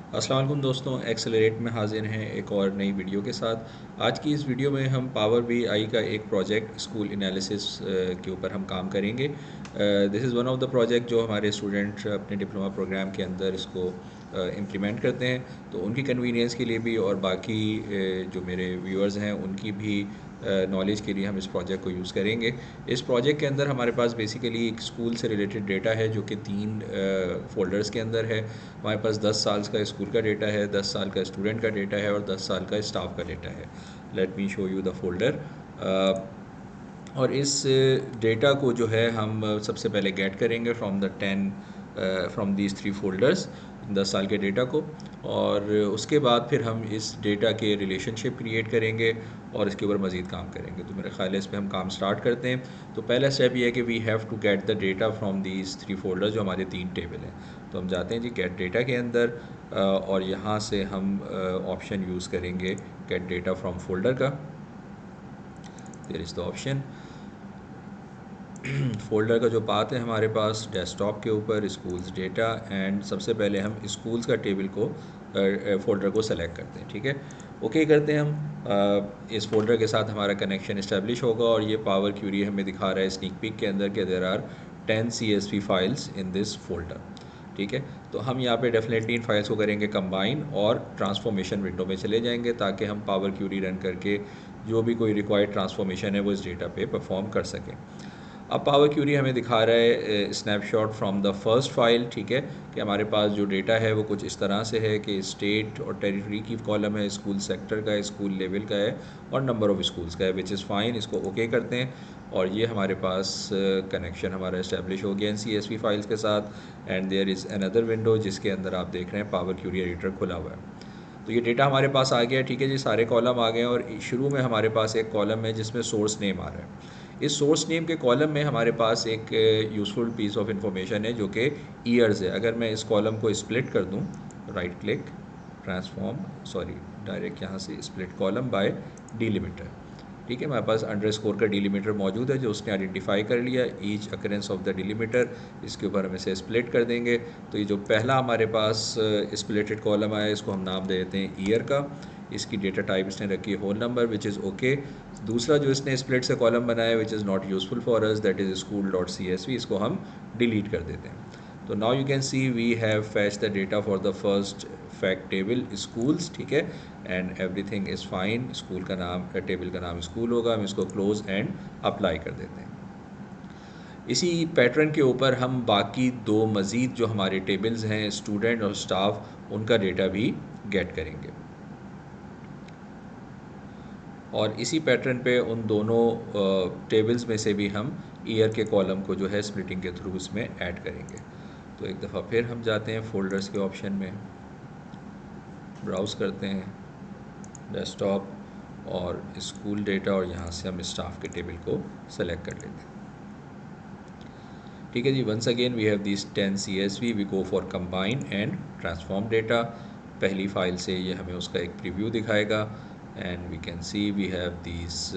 अस्सलाम वालेकुम दोस्तों, एक्सेलरेट में हाजिर हैं एक और नई वीडियो के साथ। आज की इस वीडियो में हम पावर बीआई का एक प्रोजेक्ट स्कूल एनालिसिस के ऊपर हम काम करेंगे। This is one of the project जो हमारे स्टूडेंट अपने डिप्लोमा प्रोग्राम के अंदर इसको इम्प्लीमेंट करते हैं, तो उनकी कन्वीनियंस के लिए भी और बाकी जो मेरे व्यूअर्स हैं उनकी भी नॉलेज के लिए हम इस प्रोजेक्ट को यूज़ करेंगे। इस प्रोजेक्ट के अंदर हमारे पास बेसिकली एक स्कूल से रिलेटेड डेटा है जो कि 3 फ़ोल्डर्स के अंदर है। हमारे पास 10 साल का स्कूल का डेटा है, 10 साल का स्टूडेंट का डेटा है और 10 साल का स्टाफ का डेटा है। Let me show you the folder. और इस डेटा को जो है हम सबसे पहले गेट करेंगे फ्रॉम दीज 3 फ़ोल्डर्स, 10 साल के डेटा को। और उसके बाद फिर हम इस डेटा के रिलेशनशिप क्रिएट करेंगे और इसके ऊपर मज़ीद काम करेंगे। तो मेरे ख़्याल है इस पे हम काम स्टार्ट करते हैं। तो पहला स्टेप ये है कि we have to get the data from these 3 folders, जो हमारे 3 टेबल हैं। तो हम जाते हैं जी गेट डेटा के अंदर, और यहाँ से हम ऑप्शन यूज़ करेंगे गेट डेटा फ्रॉम फ़ोल्डर का। There is the option. Folder का जो पाथ है हमारे पास डेस्कटॉप के ऊपर स्कूल्स डेटा, एंड सबसे पहले हम स्कूल्स का टेबल को फ़ोल्डर को सेलेक्ट करते हैं। ठीक है, ओके करते हैं हम। इस फ़ोल्डर के साथ हमारा कनेक्शन इस्टेब्लिश होगा और ये पावर क्यूरी हमें दिखा रहा है स्नीक पीक के अंदर के there are 10 CSV files in this folder. ठीक है, तो हम यहाँ पे डेफिनेटली इन फाइल्स को करेंगे कंबाइन और ट्रांसफॉर्मेशन विंडो में चले जाएंगे ताकि हम पावर क्यूरी रन करके जो भी कोई रिक्वायर्ड ट्रांसफॉर्मेशन है वो इस डेटा पे परफॉर्म कर सकें। अब पावर क्यूरी हमें दिखा रहा है snapshot from the first file. ठीक है, कि हमारे पास जो डेटा है वो कुछ इस तरह से है कि स्टेट और टेरिटरी की कॉलम है, स्कूल सेक्टर का है, स्कूल लेवल का है और नंबर ऑफ़ स्कूल्स का है, विच इज़ फाइन। इसको ओके करते हैं और ये हमारे पास कनेक्शन हमारा इस्टेब्लिश हो गया CSV फाइल्स के साथ। And there is another window जिसके अंदर आप देख रहे हैं पावर क्यूरी एडिटर खुला हुआ है। तो ये डेटा हमारे पास आ गया है। ठीक है जी, सारे कॉलम आ गए हैं और शुरू में हमारे पास एक कॉलम है जिसमें सोर्स नेम आ रहा है। इस सोर्स नेम के कॉलम में हमारे पास एक यूज़फुल पीस ऑफ इंफॉर्मेशन है जो कि ईयर्स है। अगर मैं इस कॉलम को स्प्लिट कर दूं, right click, transform, sorry, direct यहाँ से स्प्लिट कॉलम बाय डिलिमिटर। ठीक है, हमारे पास अंडरस्कोर का डिलीमीटर मौजूद है जो उसने आइडेंटिफाई कर लिया, each occurrence of the delimiter. इसके ऊपर हम इसे स्प्लिट कर देंगे। तो ये जो पहला हमारे पास स्प्लिटेड कॉलम आया इसको हम नाम दे देते हैं ईयर का। इसकी डेटा टाइप इसने रखी है whole number, which is okay. दूसरा जो इसने स्प्लिट से कॉलम बनाया which is not useful for us, that is school dot CSV, इसको हम डिलीट कर देते हैं। तो now you can see we have fetch the data for the first fact table schools. ठीक है, and everything is fine. School का नाम, टेबल का नाम स्कूल होगा। हम इसको क्लोज एंड अप्लाई कर देते हैं। इसी पैटर्न के ऊपर हम बाकी दो मज़ीद जो हमारे टेबल्स हैं स्टूडेंट और स्टाफ, उनका डेटा भी गेट करेंगे और इसी पैटर्न पे उन दोनों टेबल्स में से भी हम ईयर के कॉलम को जो है स्प्लिटिंग के थ्रू इसमें ऐड करेंगे। तो एक दफ़ा फिर हम जाते हैं फ़ोल्डर्स के ऑप्शन में, ब्राउज़ करते हैं डेस्कटॉप और स्कूल डेटा और यहाँ से हम स्टाफ के टेबल को सेलेक्ट कर लेते हैं। ठीक है जी, once again we have this 10 CSV, we go for combine and transform data. पहली फाइल से ये हमें उसका एक प्रीव्यू दिखाएगा and we can see we have this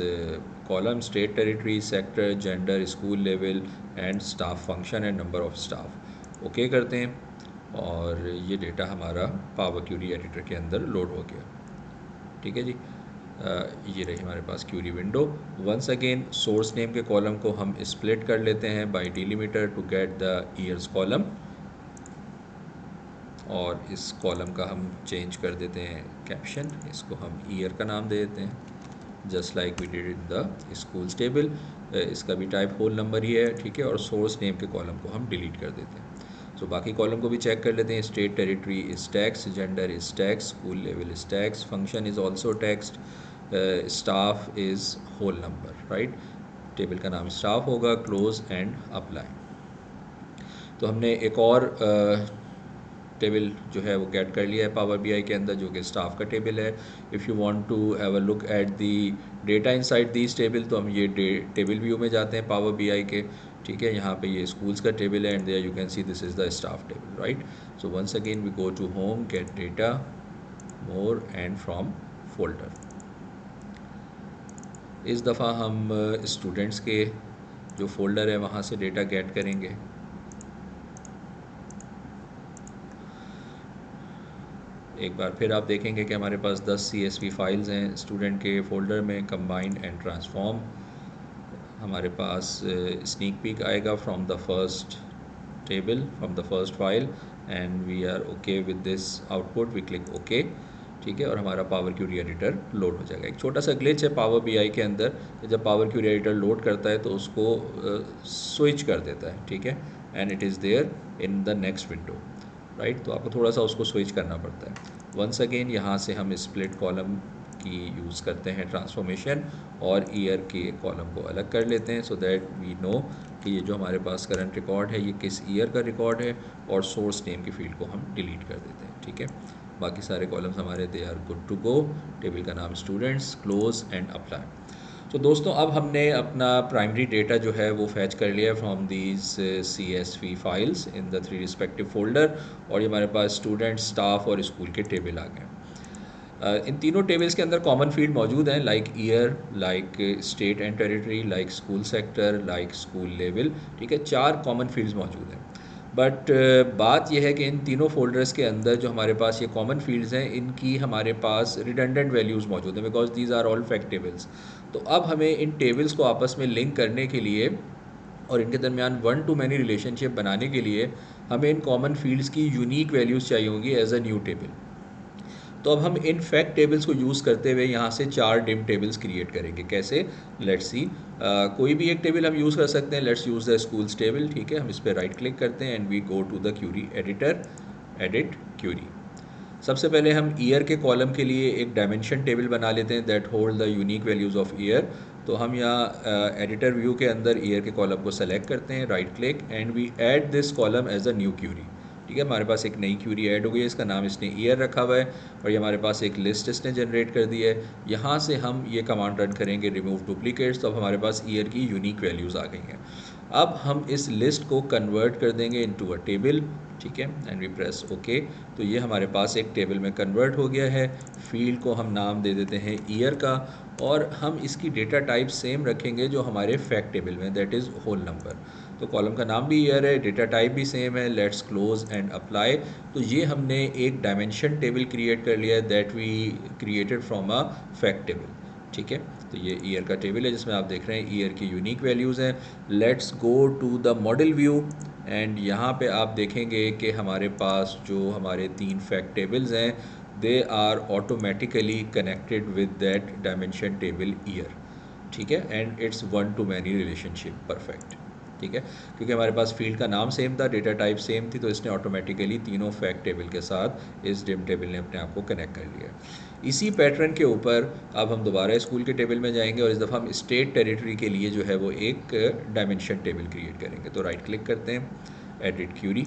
column, state, territory, sector, gender, school level and staff function and number of staff. Okay करते हैं और ये डेटा हमारा पावर क्यूरी एडिटर के अंदर लोड हो गया। ठीक है जी, ये रही हमारे पास query window. Once again source name के कॉलम को हम स्प्लिट कर लेते हैं by delimiter to get the years column और इस कॉलम का हम चेंज कर देते हैं कैप्शन, इसको हम ईयर का नाम दे देते हैं just like we did in the schools table. इसका भी टाइप होल नंबर ही है। ठीक है, और सोर्स नेम के कॉलम को हम डिलीट कर देते हैं। सो बाकी कॉलम को भी चेक कर लेते हैं। State, territory is text, gender is text, school level is text, function is also text, staff is whole number. Right, table का नाम स्टाफ होगा। Close and apply. तो हमने एक और टेबल जो है वो गेट कर लिया है पावर बीआई के अंदर, जो कि स्टाफ का टेबल है। If you want to have a look at the data inside this table, तो हम ये टेबल व्यू में जाते हैं पावर बीआई के। ठीक है, यहाँ पे ये स्कूल्स का टेबल है and there you can see this is the staff table. Right, so once again we go to home, get data, more and from folder. इस दफ़ा हम स्टूडेंट्स के जो फोल्डर है वहाँ से डेटा गेट करेंगे। एक बार फिर आप देखेंगे कि हमारे पास 10 CSV फाइल्स हैं स्टूडेंट के फ़ोल्डर में, कंबाइंड एंड ट्रांसफॉर्म। हमारे पास स्नीक पीक आएगा from the first table, from the first file, and we are okay with this output, we click okay. ठीक है, और हमारा पावर क्यूरी एडिटर लोड हो जाएगा। एक छोटा सा ग्लिच है पावर बीआई के अंदर, जब पावर क्यूरी एडिटर लोड करता है तो उसको स्विच कर देता है। ठीक है, and it is there in the next window, right. तो आपको थोड़ा सा उसको स्विच करना पड़ता है। वंस अगेन यहाँ से हम स्प्लिट कॉलम की यूज़ करते हैं ट्रांसफॉर्मेशन, और ईयर के कॉलम को अलग कर लेते हैं, सो दैट वी नो कि ये जो हमारे पास करंट रिकॉर्ड है ये किस ईयर का रिकॉर्ड है, और सोर्स नेम की फील्ड को हम डिलीट कर देते हैं। ठीक है, बाकी सारे कॉलम्स हमारे they are good to go. Table का नाम स्टूडेंट्स, क्लोज एंड अप्लाई। तो दोस्तों अब हमने अपना प्राइमरी डेटा जो है वो फैच कर लिया from these CSV files in the 3 respective folder, और ये हमारे पास स्टूडेंट, स्टाफ और स्कूल के टेबल आ गए। इन तीनों टेबल्स के अंदर कॉमन फील्ड मौजूद हैं, like year, like state and territory, like school sector, like school level. ठीक है, 4 कॉमन फील्ड्स मौजूद हैं। बट बात यह है कि इन तीनों फोल्डर्स के अंदर जो हमारे पास ये कॉमन फील्ड्स हैं इनकी हमारे पास रिडंडेंट वैल्यूज़ मौजूद हैं, because these are all fact tables. तो अब हमें इन टेबल्स को आपस में लिंक करने के लिए और इनके दरमियान वन टू मैनी रिलेशनशिप बनाने के लिए हमें इन कॉमन फील्ड्स की यूनिक वैल्यूज़ चाहिए होंगी एज अ न्यू टेबल। तो अब हम इन फैक्ट टेबल्स को यूज़ करते हुए यहाँ से 4 डिम टेबल्स क्रिएट करेंगे। कैसे, लेट्स सी। कोई भी एक टेबल हम यूज़ कर सकते हैं। Let's use the schools table. ठीक है, हम इस पर राइट क्लिक करते हैं and we go to the query editor, edit query. सबसे पहले हम ईयर के कॉलम के लिए एक डायमेंशन टेबल बना लेते हैं that hold the unique values of year. तो हम यहाँ एडिटर व्यू के अंदर ईयर के कॉलम को सेलेक्ट करते हैं, right click, and we add this column as a new query. ठीक है, हमारे पास एक नई क्यूरी ऐड हो गई है, इसका नाम इसने ईयर रखा हुआ है, और ये हमारे पास एक लिस्ट इसने जनरेट कर दी है। यहाँ से हम ये कमांड रन करेंगे, रिमूव डुप्लीकेट्स, तो अब हमारे पास ईयर की यूनिक वैल्यूज़ आ गई हैं। अब हम इस लिस्ट को कन्वर्ट कर देंगे इनटू अ टेबल। ठीक है, एंड वी प्रेस ओके। तो ये हमारे पास एक टेबल में कन्वर्ट हो गया है। फील्ड को हम नाम दे देते हैं ईयर का, और हम इसकी डेटा टाइप सेम रखेंगे जो हमारे फैक्ट टेबल में, दैट इज़ होल नंबर। तो कॉलम का नाम भी ईयर है, डेटा टाइप भी सेम है। Let's close and apply. तो ये हमने एक डायमेंशन टेबल क्रिएट कर लिया है that we created from a fact table. ठीक है, तो ये ईयर का टेबल है जिसमें आप देख रहे हैं ईयर की यूनिक वैल्यूज़ हैं। Let's go to the model view, and यहाँ पे आप देखेंगे कि हमारे पास जो हमारे 3 फैक्ट टेबल्स हैं they are automatically connected with that dimension table year. ठीक है, and it's one to many relationship, perfect. ठीक है, क्योंकि हमारे पास फील्ड का नाम सेम था, डेटा टाइप सेम थी, तो इसने ऑटोमेटिकली तीनों फैक्ट टेबल के साथ इस डिम टेबल ने अपने आप को कनेक्ट कर लिया। इसी पैटर्न के ऊपर अब हम दोबारा स्कूल के टेबल में जाएंगे, और इस दफ़ा हम स्टेट टेरिटरी के लिए जो है वो एक डायमेंशन टेबल क्रिएट करेंगे। तो राइट क्लिक करते हैं, एडिट क्यूरी।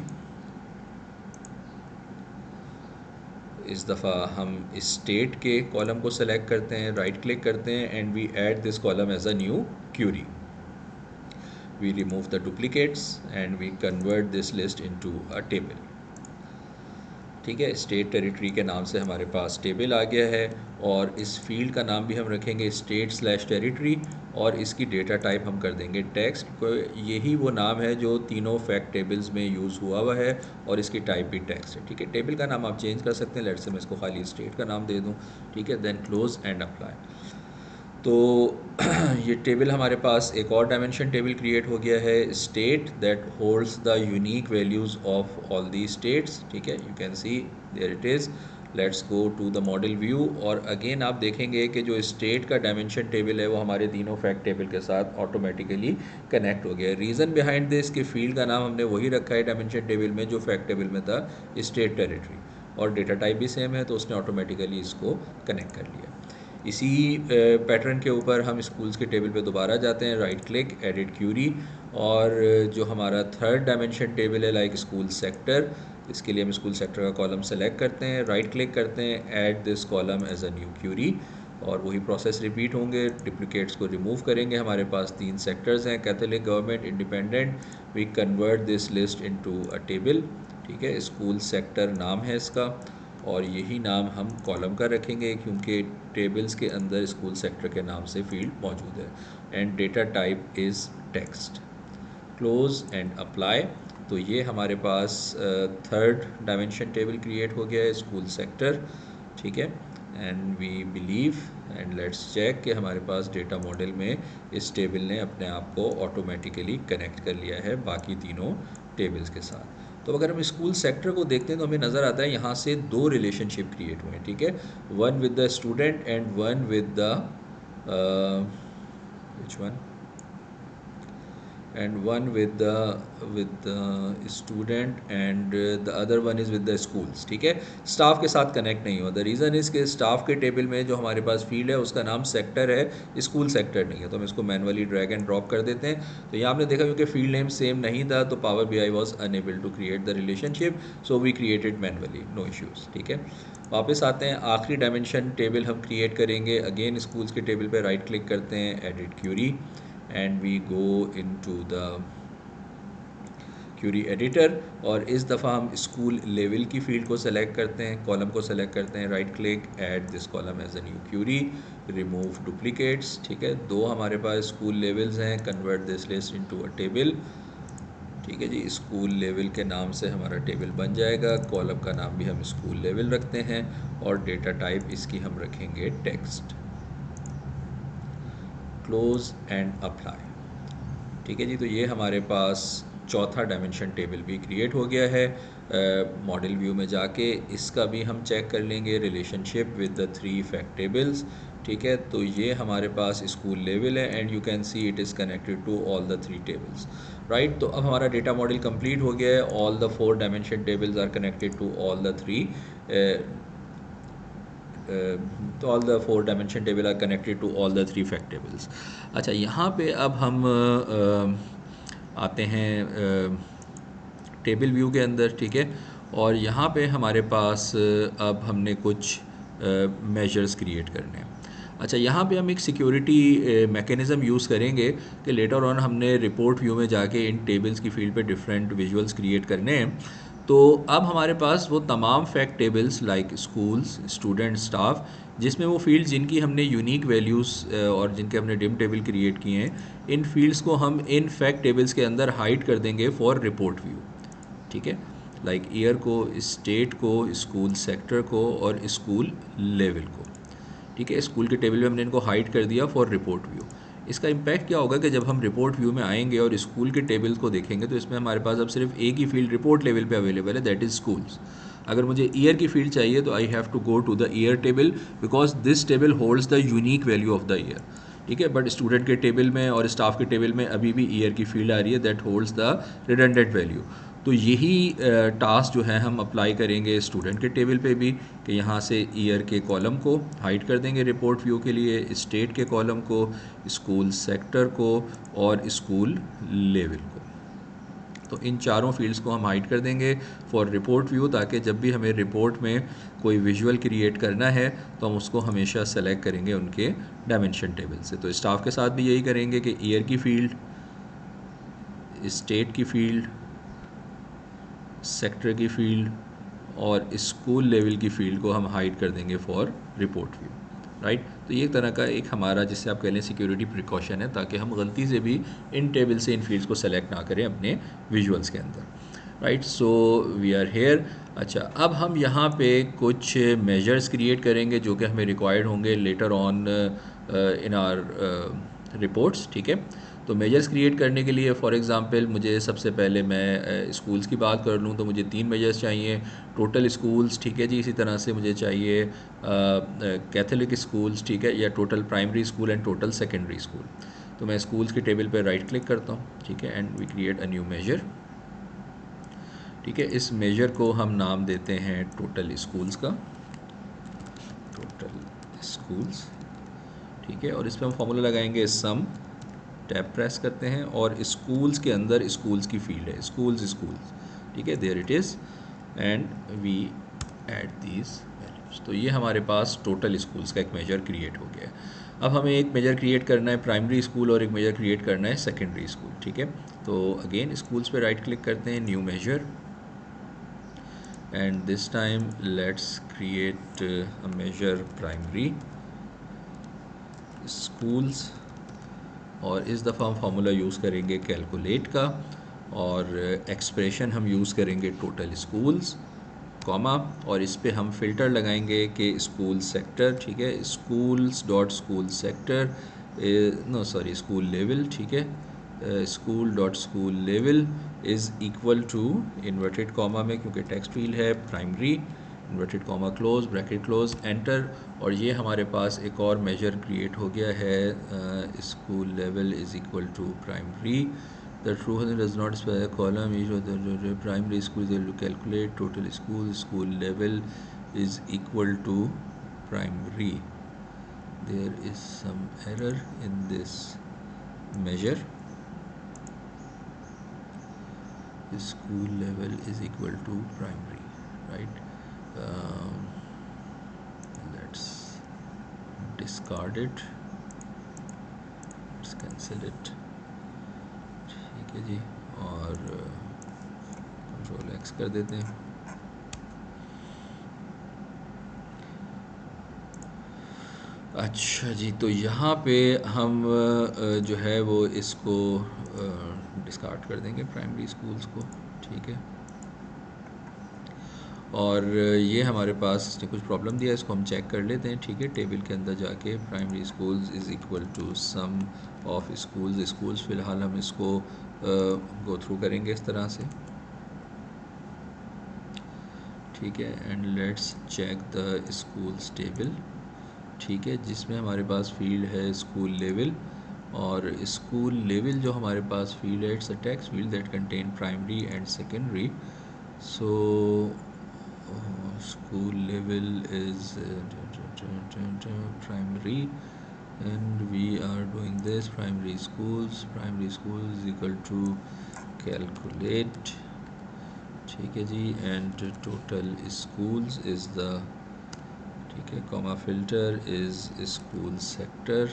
इस दफ़ा हम स्टेट के कॉलम को सेलेक्ट करते हैं, राइट क्लिक करते हैं, and we add this column as a new query. We remove the duplicates and we convert this list into a table। ठीक है, स्टेट टेरिटरी के नाम से हमारे पास टेबल आ गया है, और इस फील्ड का नाम भी हम रखेंगे स्टेट स्लैश टेरिटरी, और इसकी डेटा टाइप हम कर देंगे टेक्स्ट। यही वो नाम है जो तीनों फैक्ट टेबल्स में यूज़ हुआ है, और इसकी टाइप भी टेक्स्ट है। ठीक है, टेबल का नाम आप चेंज कर सकते हैं। लेट्स से मैं इसको खाली स्टेट का नाम दे दूँ। ठीक है, देन क्लोज एंड अप्लाई। तो ये टेबल हमारे पास एक और डायमेंशन टेबल क्रिएट हो गया है, state, that holds the unique values of all the states. ठीक है, you can see there it is. Let's go to the model view, और अगेन आप देखेंगे कि जो स्टेट का डायमेंशन टेबल है वो हमारे तीनों फैक्ट टेबल के साथ ऑटोमेटिकली कनेक्ट हो गया है। रीज़न बिहाइंड दिस कि फील्ड का नाम हमने वही रखा है डायमेंशन टेबल में जो फैक्ट टेबल में था, स्टेट टेरिटरी, और डेटा टाइप भी सेम है, तो उसने ऑटोमेटिकली इसको कनेक्ट कर लिया। इसी पैटर्न के ऊपर हम स्कूल्स के टेबल पे दोबारा जाते हैं, राइट क्लिक, एडिट क्यूरी, और जो हमारा थर्ड डायमेंशन टेबल है लाइक स्कूल सेक्टर, इसके लिए हम स्कूल सेक्टर का कॉलम सेलेक्ट करते हैं, राइट क्लिक करते हैं, add this column as a new query, और वही प्रोसेस रिपीट होंगे। डुप्लीकेट्स को रिमूव करेंगे। हमारे पास 3 सेक्टर्स हैं, Catholic, government, independent. We convert this list into a table. ठीक है, स्कूल सेक्टर नाम है इसका, और यही नाम हम कॉलम का रखेंगे क्योंकि टेबल्स के अंदर स्कूल सेक्टर के नाम से फील्ड मौजूद है, and data type is text. Close and apply. तो ये हमारे पास थर्ड डायमेंशन टेबल क्रिएट हो गया है, स्कूल सेक्टर, ठीक है। And we believe and let's check कि हमारे पास डेटा मॉडल में इस टेबल ने अपने आप को ऑटोमेटिकली कनेक्ट कर लिया है बाकी तीनों टेबल्स के साथ। तो अगर हम स्कूल सेक्टर को देखते हैं तो हमें नज़र आता है यहाँ से दो रिलेशनशिप क्रिएट हुए हैं, ठीक है, one with the student and one with the which one and one with the student and the other one is with the schools, ठीक है। स्टाफ के साथ कनेक्ट नहीं हुआ। द रीज़न इज़ कि स्टाफ के टेबल में जो हमारे पास फील्ड है उसका नाम सेक्टर है, स्कूल सेक्टर नहीं है, तो हम इसको मैनुअली ड्रैग एंड ड्रॉप कर देते हैं। तो यहाँ आपने देखा क्योंकि फील्ड नेम सेम नहीं था तो power BI was unable to create the relationship, so we created manually, no issues, ठीक है। वापस आते हैं, आखिरी डायमेंशन टेबल हम क्रिएट करेंगे। अगेन स्कूल्स के टेबल पे राइट क्लिक करते हैं, edit query, and we go into the query editor, और इस दफ़ा हम स्कूल लेवल की फील्ड को सेलेक्ट करते हैं, कॉलम को सेलेक्ट करते हैं, right click, add this column as a new query, remove duplicates, ठीक है। दो हमारे पास स्कूल लेवल्स हैं, convert this list into a table, ठीक है जी। स्कूल लेवल के नाम से हमारा टेबल बन जाएगा, कॉलम का नाम भी हम स्कूल लेवल रखते हैं और डेटा टाइप इसकी हम रखेंगे टेक्स्ट, क्लोज एंड अप्लाई, ठीक है जी। तो ये हमारे पास चौथा डायमेंशन टेबल भी क्रिएट हो गया है। मॉडल व्यू में जाके इसका भी हम चेक कर लेंगे, relationship with the three fact tables, ठीक है। तो ये हमारे पास स्कूल लेवल है and you can see it is connected to all the three tables, right. तो अब हमारा डेटा मॉडल कंप्लीट हो गया है, all the four dimension tables are connected to all the three, तो all the four dimension table are connected to all the three fact tables. अच्छा, यहाँ पे अब हम आते हैं टेबल व्यू के अंदर, ठीक है। और यहाँ पे हमारे पास अब हमने कुछ मेजर्स क्रिएट करने हैं। अच्छा, यहाँ पे हम एक सिक्योरिटी मैकेनिज़्म यूज़ करेंगे कि लेटर ऑन हमने रिपोर्ट व्यू में जाके इन टेबल्स की फील्ड पे डिफरेंट विजुअल्स क्रिएट करने हैं। तो अब हमारे पास वो तमाम fact tables like schools, student, staff, जिसमें वो फील्ड्स जिनकी हमने यूनिक वैल्यूज़ और जिनके हमने डिम टेबल क्रिएट किए हैं, इन फील्ड्स को हम इन फैक्ट टेबल्स के अंदर हाइड कर देंगे फॉर रिपोर्ट व्यू, ठीक है। लाइक ईयर को, स्टेट को, स्कूल सेक्टर को और स्कूल लेवल को, ठीक है। स्कूल के टेबल में हमने इनको हाइड कर दिया फॉर रिपोर्ट व्यू। इसका इम्पैक्ट क्या होगा कि जब हम रिपोर्ट व्यू में आएंगे और स्कूल के टेबल्स को देखेंगे तो इसमें हमारे पास अब सिर्फ एक ही फील्ड रिपोर्ट लेवल पे अवेलेबल है, दैट इज़ स्कूल्स। अगर मुझे ईयर की फील्ड चाहिए तो I have to go to the year table because this table holds the unique value of the year, ठीक है। बट स्टूडेंट के टेबल में और स्टाफ के टेबल में अभी भी ईयर की फील्ड आ रही है, that holds the redundant value. तो यही टास्क जो है हम अप्लाई करेंगे स्टूडेंट के टेबल पे भी, कि यहाँ से ईयर के कॉलम को हाइड कर देंगे रिपोर्ट व्यू के लिए, स्टेट के कॉलम को, स्कूल सेक्टर को और स्कूल लेवल को। तो इन चारों फील्ड्स को हम हाइड कर देंगे फॉर रिपोर्ट व्यू, ताकि जब भी हमें रिपोर्ट में कोई विजुअल क्रिएट करना है तो हम उसको हमेशा सेलेक्ट करेंगे उनके डायमेंशन टेबल से। तो स्टाफ के साथ भी यही करेंगे कि ईयर की फील्ड, स्टेट की फील्ड, सेक्टर की फील्ड और स्कूल लेवल की फील्ड को हम हाइड कर देंगे फॉर रिपोर्ट व्यू, राइट। तो ये एक तरह का एक हमारा, जिससे आप कह लें, सिक्योरिटी प्रिकॉशन है, ताकि हम गलती से भी इन टेबल से इन फील्ड्स को सेलेक्ट ना करें अपने विजुअल्स के अंदर, right. So we are here. अच्छा, अब हम यहाँ पे कुछ मेजर्स क्रिएट करेंगे जो कि हमें रिक्वायर्ड होंगे later on in our reports, ठीक है। तो मेजर्स क्रिएट करने के लिए फॉर एग्जांपल मुझे सबसे पहले, मैं स्कूल्स की बात कर लूँ तो मुझे 3 मेजर्स चाहिए, टोटल स्कूल्स, ठीक है जी। इसी तरह से मुझे चाहिए कैथोलिक स्कूल्स, ठीक है, या total primary school and total secondary school. तो मैं स्कूल्स के टेबल पर राइट क्लिक करता हूँ, ठीक है, and we create a new measure, ठीक है। इस मेजर को हम नाम देते हैं टोटल स्कूल्स का, टोटल स्कूल्स, ठीक है। और इस पर हम फॉर्मूला लगाएंगे सम, टैब प्रेस करते हैं और स्कूल्स के अंदर स्कूल्स की फील्ड है, स्कूल्स, ठीक है, there it is, and we add these values. तो ये हमारे पास टोटल स्कूल्स का एक मेजर क्रिएट हो गया है। अब हमें एक मेजर क्रिएट करना है प्राइमरी स्कूल और एक मेजर क्रिएट करना है सेकेंडरी स्कूल, ठीक है। तो अगेन स्कूल्स पे राइट क्लिक करते हैं, new measure, and this time let's create a measure primary schools, और इस दफ़ा हम फार्मूला यूज़ करेंगे कैलकुलेट का, और एक्सप्रेशन हम यूज़ करेंगे टोटल स्कूल्स, कॉमा, और इस पे हम फ़िल्टर लगाएंगे कि स्कूल सेक्टर, ठीक है, schools dot school sector, no sorry school level, ठीक है, school dot school level is equal to inverted comma में, क्योंकि टेक्स्ट फील्ड है, primary, inverted comma close, bracket close, enter. और ये हमारे पास एक और मेजर क्रिएट हो गया है, school level is equal to primary. The true does not specify a column. Each of the primary school is able to calculate total school. School level is equal to primary. There is some error in this measure. The school level is equal to primary, right? Um, let's discard it. Let's cancel it. ठीक है जी, और control x कर देते हैं। अच्छा जी, तो यहाँ पे हम जो है वो इसको डिस्कार्ड कर देंगे प्राइमरी स्कूल्स को, ठीक है। और ये हमारे पास इसने कुछ प्रॉब्लम दिया, इसको हम चेक कर लेते हैं, ठीक है। टेबल के अंदर जाके primary schools is equal to sum of schools फ़िलहाल हम इसको गो थ्रू करेंगे इस तरह से, ठीक है। And let's check the schools table, ठीक है, जिसमें हमारे पास फील्ड है स्कूल लेवल, और स्कूल लेवल जो हमारे पास फील्ड है, it's a text field that contain primary and secondary. So school level is primary and we are doing this primary schools is equal to calculate, ठीक है जी, and total schools is the, ठीक है, comma filter is school sector,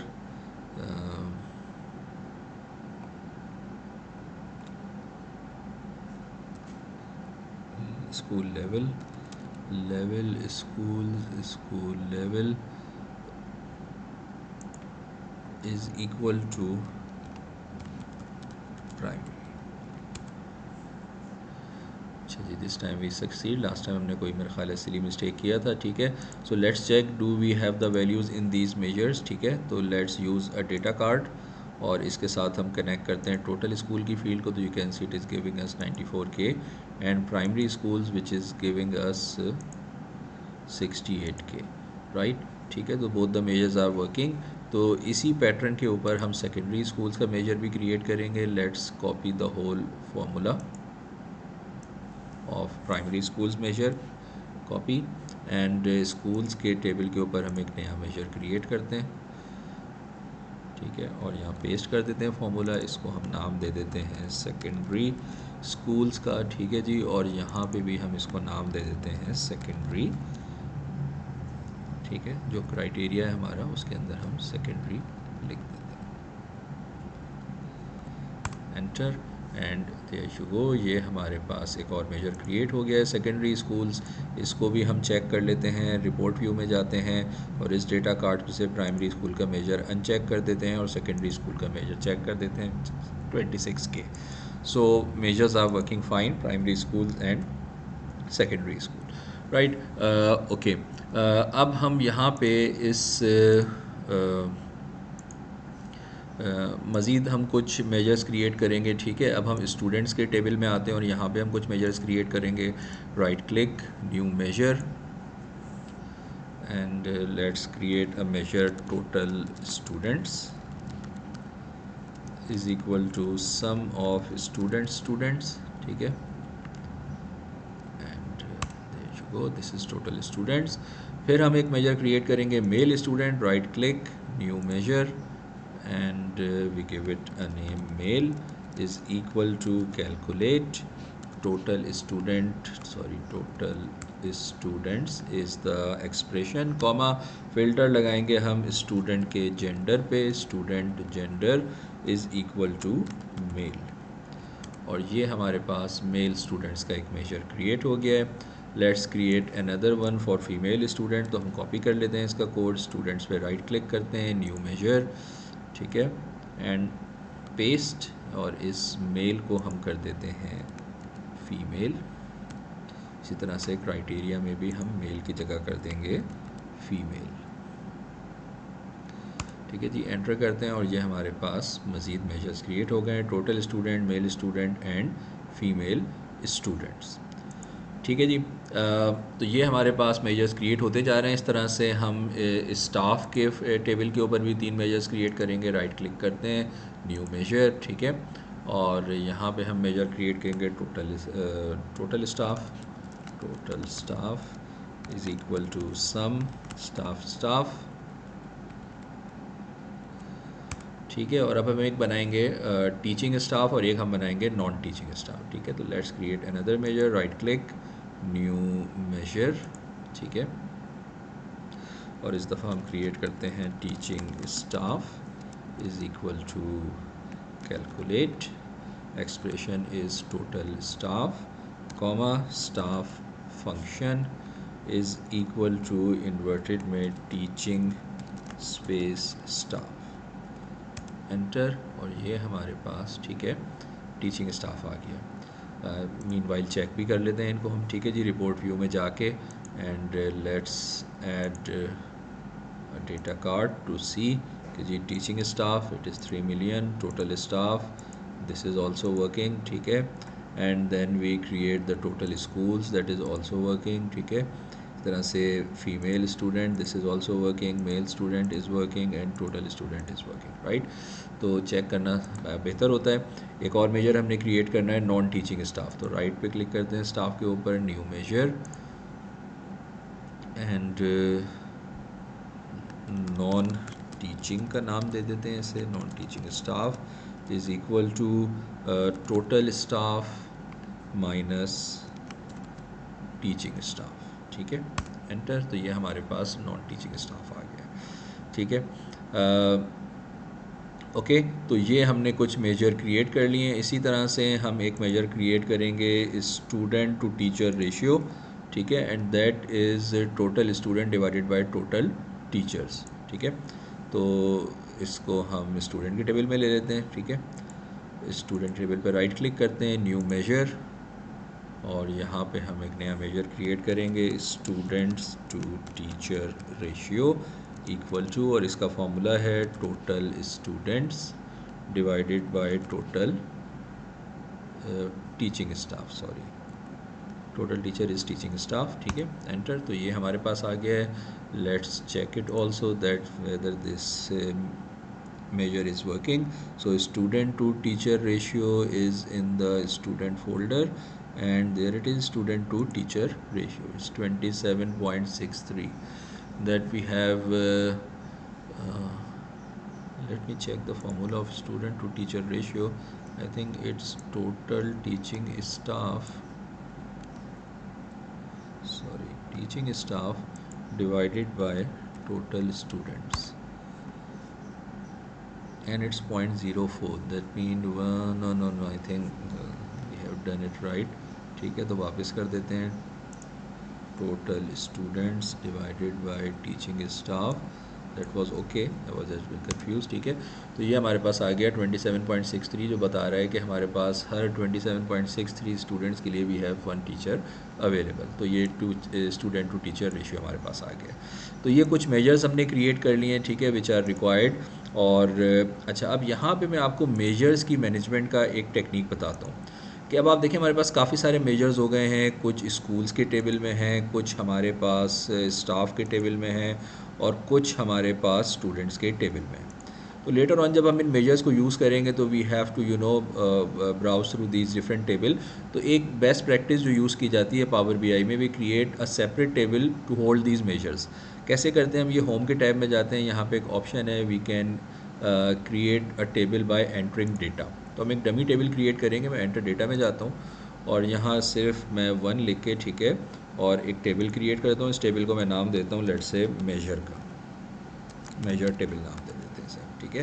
school level school level is equal to primary. अच्छा जी, this time we succeed, last time हमने कोई मेरे ख्याल है सिली मिस्टेक किया था, ठीक है। So let's check do we have the values in these measures, ठीक है। तो let's use a data card, और इसके साथ हम कनेक्ट करते हैं टोटल स्कूल की फील्ड को, तो you can see it is giving us 94K and primary schools which is giving us 68K, right, ठीक है। तो both the measures are working. तो इसी पैटर्न के ऊपर हम सेकेंडरी स्कूल्स का मेजर भी क्रिएट करेंगे। Let's copy the whole formula of primary schools measure, copy, and schools के टेबल के ऊपर हम एक नया मेजर क्रिएट करते हैं, ठीक है, और यहाँ पेस्ट कर देते हैं फार्मूला। इसको हम नाम दे देते हैं सेकेंडरी स्कूल्स का, ठीक है जी, और यहाँ पे भी हम इसको नाम दे देते हैं सेकेंडरी, ठीक है। जो क्राइटेरिया है हमारा उसके अंदर हम सेकेंडरी लिख देते हैं, enter, and there you go. ये हमारे पास एक और मेजर क्रिएट हो गया है सेकेंडरी स्कूल्स। इसको भी हम चेक कर लेते हैं, रिपोर्ट व्यू में जाते हैं और इस डेटा कार्ड से प्राइमरी स्कूल का मेजर अनचेक कर देते हैं और सेकेंडरी स्कूल का मेजर चेक कर देते हैं 26K। So measures are working fine, primary school and secondary school, right, okay. अब हम यहाँ पे इस मज़ीद हम कुछ मेजर्स क्रिएट करेंगे, ठीक है। अब हम स्टूडेंट्स के टेबल में आते हैं और यहाँ पे हम कुछ मेजर्स क्रिएट करेंगे। Right click, new measure, and let's create a measure total students is equal to sum of students, ठीक है, and there you go, this is total students. फिर हम एक मेजर क्रिएट करेंगे male student, right click, new measure, and we give it a name male is equal to calculate total students is the expression, comma filter लगाएंगे हम student के gender पे, student gender is equal to male, और ये हमारे पास mail students का एक measure create हो गया है। Let's create another one for female student, तो हम कॉपी कर लेते हैं इसका कोड, स्टूडेंट्स पे राइट क्लिक करते हैं, न्यू मेजर, ठीक है, एंड पेस्ट, और इस मेल को हम कर देते हैं फ़ीमेल। इसी तरह से क्राइटेरिया में भी हम मेल की जगह कर देंगे फ़ीमेल। ठीक है जी, एंटर करते हैं और ये हमारे पास मज़ीद मेजर्स क्रिएट हो गए हैं, total student, male student and female students. ठीक है जी, तो ये हमारे पास मेजर्स क्रिएट होते जा रहे हैं। इस तरह से हम स्टाफ के टेबल के ऊपर भी 3 मेजर्स क्रिएट करेंगे। राइट क्लिक करते हैं, न्यू मेजर, ठीक है, और यहाँ पे हम मेजर क्रिएट करेंगे total staff is equal to sum staff. ठीक है, और अब हम एक बनाएंगे टीचिंग स्टाफ और एक हम बनाएंगे नॉन टीचिंग स्टाफ। ठीक है, तो let's create another measure. Right click, new measure, ठीक है, और इस दफ़ा हम क्रिएट करते हैं teaching staff is equal to calculate, expression is total staff comma staff function is equal to inverted में टीचिंग स्पेस स्टाफ, एंटर, और ये हमारे पास, ठीक है, टीचिंग स्टाफ आ गया। मीनवाइल चेक भी कर लेते हैं इनको हम। ठीक है जी, रिपोर्ट व्यू में जाके and let's add data card to see कि जी teaching staff it is 3 million, total staff this is also working, ठीक है, and then we create the total schools that is also working. ठीक है, इस तरह से female student this is also working, male student is working and total student is working, right. तो check करना बेहतर होता है। एक और मेजर हमने क्रिएट करना है नॉन टीचिंग स्टाफ, तो राइट पे क्लिक करते हैं स्टाफ के ऊपर, new measure and non teaching का नाम दे देते हैं इसे, non teaching staff is equal to total staff minus teaching staff. ठीक है, एंटर, तो ये हमारे पास नॉन टीचिंग स्टाफ आ गया। ठीक है, ओके, तो ये हमने कुछ मेजर क्रिएट कर लिए हैं। इसी तरह से हम एक मेजर क्रिएट करेंगे स्टूडेंट टू टीचर रेशियो, ठीक है, and that is total student divided by total teachers. ठीक है, तो इसको हम स्टूडेंट के टेबल में ले लेते हैं। ठीक है, स्टूडेंट टेबल पर राइट क्लिक करते हैं, न्यू मेजर, और यहाँ पे हम एक नया मेजर क्रिएट करेंगे students to teacher ratio equal to, और इसका फॉर्मूला है total students divided by total teaching staff, sorry total teacher is teaching staff. ठीक है, एंटर, तो ये हमारे पास आ गया है। Let's check it also that whether this measure is working. So student to teacher ratio is in the student folder, and there it is, student to teacher ratio is 27.63 that we have. Let me check the formula of student to teacher ratio. I think it's total teaching staff, sorry, teaching staff divided by total students, and it's 0.04, that means no, I think we have done it right. ठीक है, तो वापस कर देते हैं, total students divided bye teaching staff, that was okay, I was just confuse. ठीक है, तो ये हमारे पास आ गया 27.63, जो बता रहा है कि हमारे पास हर 27.63 स्टूडेंट्स के लिए वी हैव 1 टीचर अवेलेबल। तो ये स्टूडेंट टू टीचर रेशियो हमारे पास आ गया। तो ये कुछ मेजर्स हमने क्रिएट कर लिए हैं, ठीक है, विच आर रिक्वायर्ड। और अच्छा, अब यहाँ पे मैं आपको मेजर्स की मैनेजमेंट का एक टेक्निक बताता हूँ कि अब आप देखिए हमारे पास काफ़ी सारे मेजर्स हो गए हैं, कुछ स्कूल्स के टेबल में हैं, कुछ हमारे पास स्टाफ के टेबल में हैं, और कुछ हमारे पास स्टूडेंट्स के टेबल में हैं। तो लेटर ऑन जब हम इन मेजर्स को यूज़ करेंगे तो we have to browse through these different table. तो एक बेस्ट प्रैक्टिस जो यूज़ की जाती है पावर बीआई में, we create a separate table to hold these measures. कैसे करते हैं हम, ये होम के टैब में जाते हैं, यहाँ पे एक ऑप्शन है, we can create a table by entering data. तो हम एक डमी टेबल क्रिएट करेंगे। मैं एंटर डेटा में जाता हूँ और यहाँ सिर्फ मैं 1 लिख के, ठीक है, और एक टेबल क्रिएट करता हूँ। इस टेबल को मैं नाम देता हूँ लेट्स से मेजर का, मेजर टेबल नाम दे देते हैं सर। ठीक है,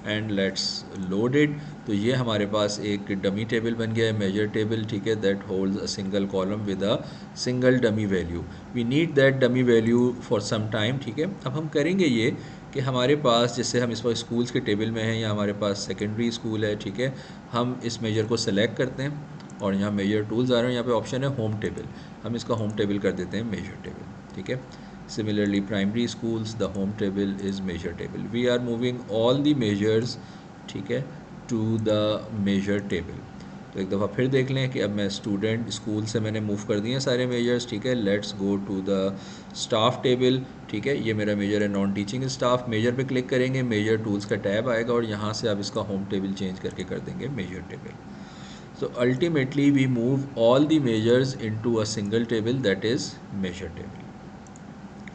एंड लेट्स लोड इट। तो ये हमारे पास एक डमी टेबल बन गया है, मेजर टेबल, ठीक है, that holds a single column with a single dummy value. We need that dummy value for some time, ठीक है। अब हम करेंगे ये कि हमारे पास, जैसे हम इस वक्त स्कूल्स के टेबल में हैं या हमारे पास सेकेंडरी स्कूल है, ठीक है, हम इस मेजर को सेलेक्ट करते हैं और यहाँ मेजर टूल्स आ रहे हैं, यहाँ पे ऑप्शन है होम टेबल, हम इसका होम टेबल कर देते हैं मेजर टेबल, ठीक है। Similarly, primary schools, the home table is measure table. We are moving all the measures, ठीक है, to the measure table. तो एक दफ़ा फिर देख लें कि अब मैं स्टूडेंट स्कूल से मैंने मूव कर दिए सारे मेजर्स, ठीक है। Let's go to the staff table, ठीक है, ये मेरा मेजर है नॉन टीचिंग स्टाफ। मेजर पे क्लिक करेंगे, मेजर टूल्स का टैब आएगा और यहाँ से आप इसका होम टेबल चेंज करके कर देंगे measure table. So ultimately we move all the measures into a single table, that is measure table.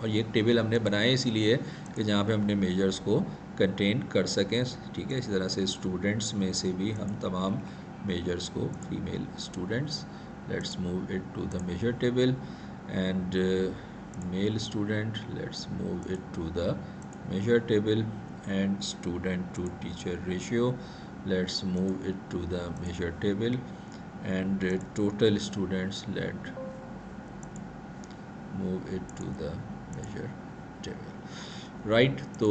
और ये टेबल हमने बनाया इसीलिए कि जहाँ पे हमने मेजर्स को कंटेन कर सकें, ठीक है। इसी तरह से स्टूडेंट्स में से भी हम तमाम मेजर्स को, female students, let's move it to the measure table, and male student, let's move it to the measure table, and student to teacher ratio, let's move it to the measure table, and total students, let move it to the measure table, right. तो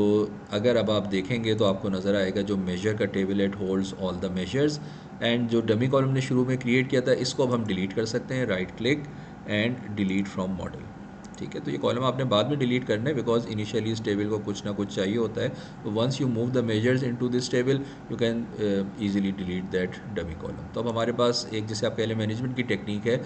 अगर अब आप देखेंगे तो आपको नज़र आएगा जो मेजर का table it holds all the measures, and जो डमी कॉलम ने शुरू में क्रिएट किया था इसको अब हम डिलीट कर सकते हैं, right click and delete from model, ठीक है। तो ये कॉलम आपने बाद में डिलीट करना है बिकॉज इनिशियली इस टेबल को कुछ ना कुछ चाहिए होता है। तो once you move the measures into this table you can easily delete that dummy column. तो अब हमारे पास एक, जैसे आप कह लें, मैनेजमेंट की टेक्निक है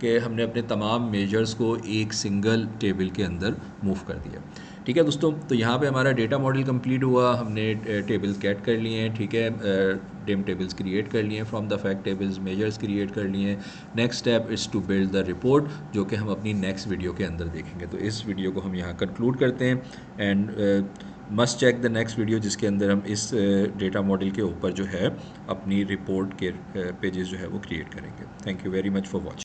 कि हमने अपने तमाम मेजर्स को एक सिंगल टेबल के अंदर मूव कर दिया, ठीक है दोस्तों। तो यहाँ पे हमारा डेटा मॉडल कंप्लीट हुआ, हमने टेबल्स गेट कर लिए हैं, ठीक है, डिम टेबल्स क्रिएट कर लिए हैं from the fact tables, measures create कर लिए हैं। Next step is to build the report, जो कि हम अपनी नेक्स्ट वीडियो के अंदर देखेंगे। तो इस वीडियो को हम यहाँ कंक्लूड करते हैं, and must check the next video जिसके अंदर हम इस डेटा मॉडल के ऊपर जो है अपनी रिपोर्ट के पेजेस जो है वो क्रिएट करेंगे। Thank you very much for watching.